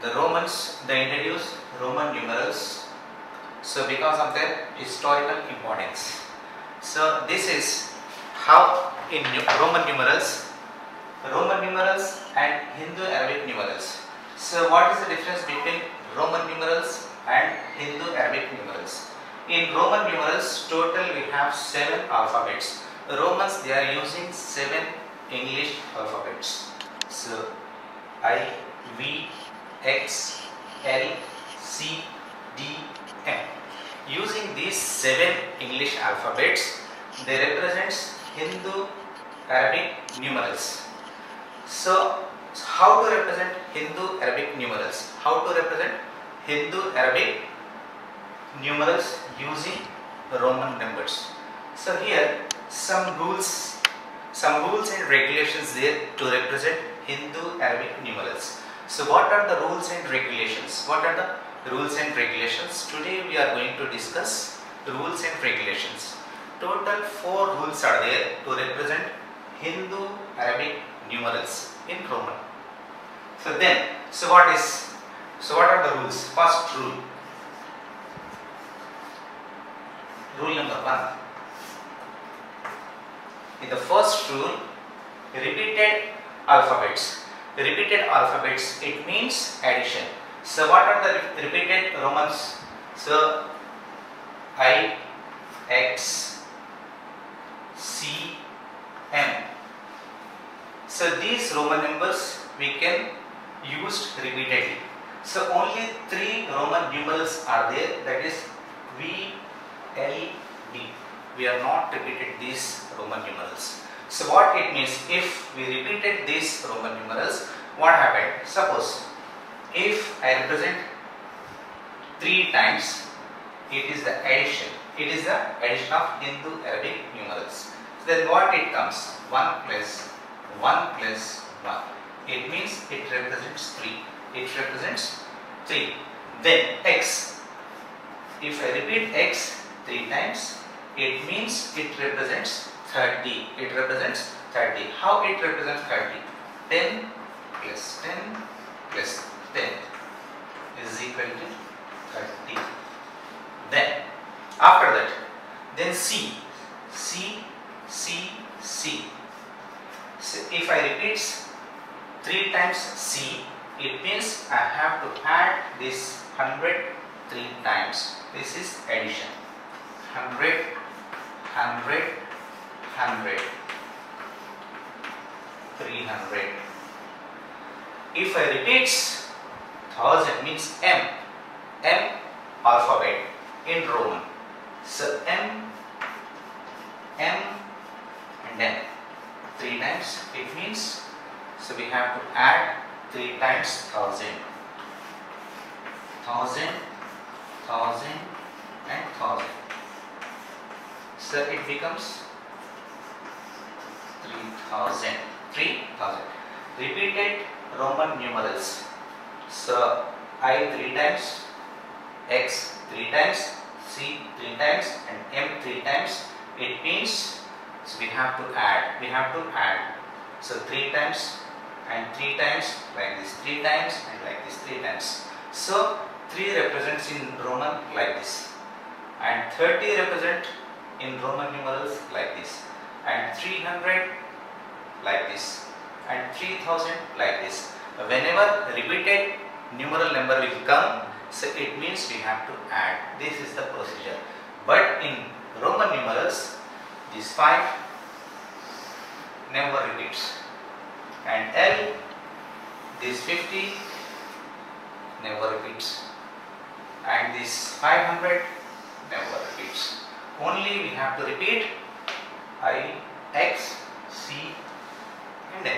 the Romans, they introduced Roman numerals, so because of their historical importance. So this is how in Roman numerals and Hindu-Arabic numerals. So what is the difference between Roman numerals and Hindu-Arabic numerals? In Roman numerals, total we have 7 alphabets. The Romans, they are using 7 English alphabets. So I, V, X, L, C, D, M. Using these 7 English alphabets, they represent Hindu-Arabic numerals. So how to represent Hindu-Arabic numerals? How to represent Hindu-Arabic numerals using Roman numbers? So here some rules and regulations there to represent Hindu-Arabic numerals. So what are the rules and regulations? What are the rules and regulations? Today we are going to discuss rules and regulations. Total 4 rules are there to represent Hindu-Arabic numerals in Roman. So what are the rules? First rule. Rule number 1. In the first rule, repeated alphabets. Repeated alphabets, it means addition. So what are the repeated Romans? So I, X, C, M. So these Roman numbers we can use repeatedly. So only 3 Roman numerals are there, that is V, L, D. We are not repeated these Roman numerals. So what it means, if we repeated these Roman numerals, what happened? Suppose if I represent 3 times, it is the addition. It is the addition of Hindu-Arabic numerals. So then what it comes? 1 plus 1 plus 1. It means it represents 3. It represents 3. Then X. If I repeat X 3 times, it means it represents 30. It represents 30. How it represents 30? 10 plus 10 plus 10 is equal to 30. Then after that, then C. C, C, C. So if I repeat 3 times C, it means I have to add this 100 3 times. This is addition. 100, 100, 100, 300. If I repeat 1000 means M alphabet in Roman. So M, and then 3 times, it means, so we have to add 3 times 1000, 1000, 1000 and 1000. So it becomes 3000. 3000. Repeated Roman numerals. So I 3 times, X 3 times, C 3 times and M 3 times. It means, so we have to add. So 3 times and 3 times, like this 3 times and like this 3 times. So 3 represents in Roman like this, and 30 represent in Roman numerals like this, and 300 like this, and 3000 like this. Whenever repeated numeral number will come, so it means we have to add. This is the procedure. But in Roman numerals, this 5 never repeats, and L, this 50 never repeats, and this 500 never repeats. Only we have to repeat I, X, C and N.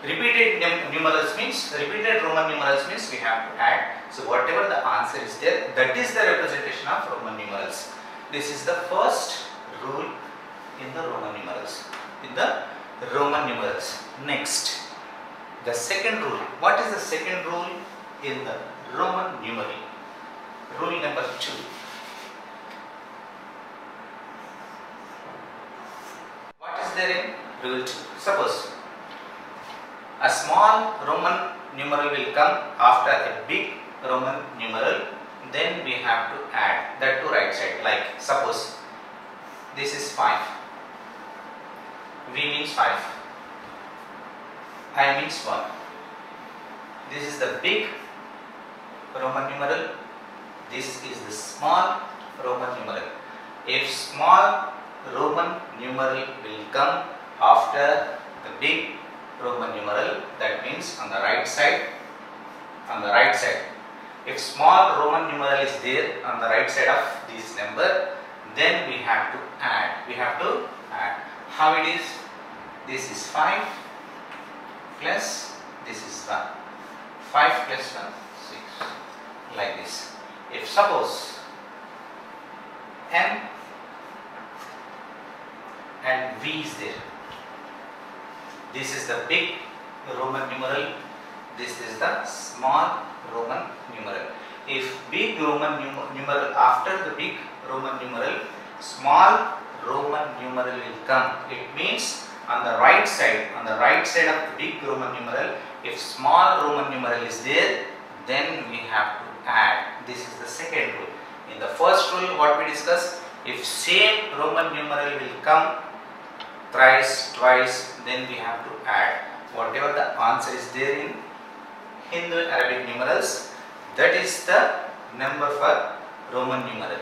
Repeated numerals means, repeated Roman numerals means we have to add. So whatever the answer is there, that is the representation of Roman numerals. This is the first rule in the Roman numerals. Next, the second rule. What is the second rule in the Roman numeral? Rule number 2. What is there in rule 2? Suppose a small Roman numeral will come after a big Roman numeral, then we have to add that to right side. Like suppose this is 5, V means 5, I means 1. This is the big Roman numeral, this is the small Roman numeral. If small Roman numeral will come after the big Roman numeral, that means on the right side, if small Roman numeral is there on the right side of this number, then we have to add. How it is? This is 5 plus this is 1. 5 plus 1, 6. Like this. If suppose M and V is there, this is the big Roman numeral, this is the small Roman numeral. If big Roman numeral after the big Roman numeral, small Roman numeral will come. It means on the right side of the big Roman numeral, if small Roman numeral is there, then we have to add. This is the second rule. In the first rule, what we discussed, if same Roman numeral will come thrice, twice, then we have to add. Whatever the answer is there in Hindu Arabic numerals, that is the number for Roman numeral.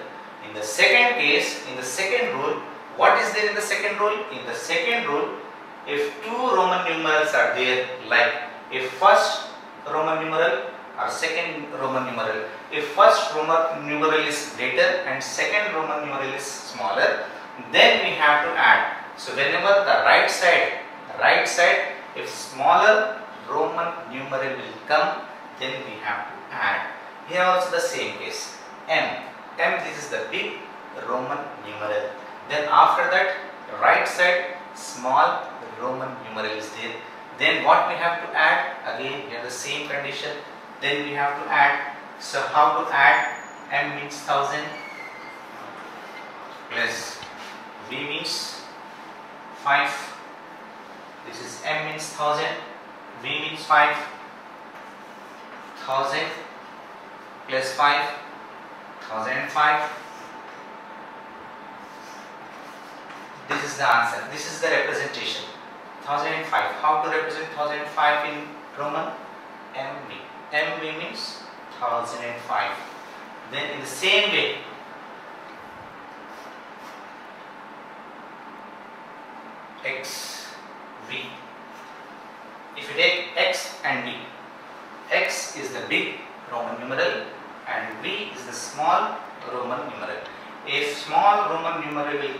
In the second case, in the second rule, what is there in the second rule? In the second rule, if two Roman numerals are there, like if first Roman numeral or second Roman numeral, if first Roman numeral is greater and second Roman numeral is smaller, then we have to add. So whenever the right side, if smaller Roman numeral will come, then we have to add. Here also the same case. M, this is the big Roman numeral. Then after that, right side, small Roman numeral is there. Then what we have to add? Again, we have the same condition. Then we have to add. So how to add? M means 1000 plus V means 5. This is M means 1000, V means 5. 1000 plus 5, 1005. This is the answer. This is the representation. 1005. How to represent 1005 in Roman? MV. MV means 1005. Then in the same way, XV. If you take X and V, X is the big Roman numeral and V is the small Roman numeral. If small Roman numeral will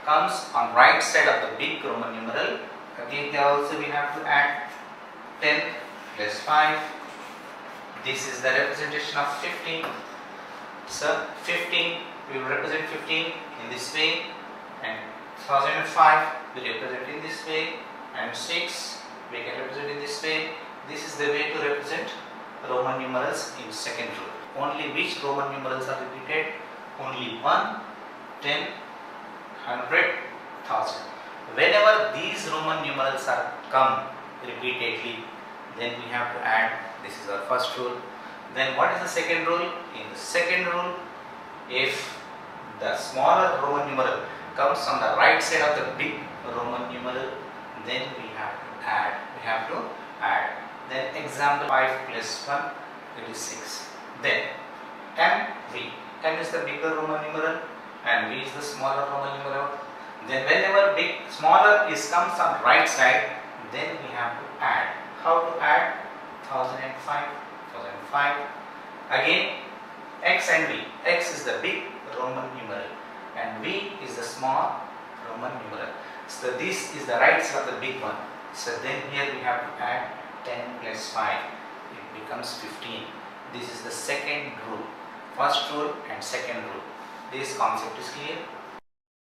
comes on right side of the big Roman numeral, again here also we have to add 10 plus 5. This is the representation of 15. So 15, we will represent 15 in this way, and 1005 we represent in this way, and 6 we can represent in this way. This is the way to represent Roman numerals in second rule. Only which Roman numerals are repeated? Only 1, 10, 100, 1000. Whenever these Roman numerals are come repeatedly, then we have to add. This is our first rule. Then what is the second rule? In the second rule, if the smaller Roman numeral comes on the right side of the big Roman numeral, then we have to add. Then example 5 plus 1, it is 6. Then MV. M is the bigger Roman numeral and V is the smaller Roman numeral. Then whenever smaller comes on right side, then we have to add. How to add? 1005. Again, X and V. X is the big Roman numeral and V is the small Roman numeral. So this is the right side of the big one. So then here we have to add 10 plus 5. It becomes 15. This is the second rule. First rule and second rule. This concept is clear.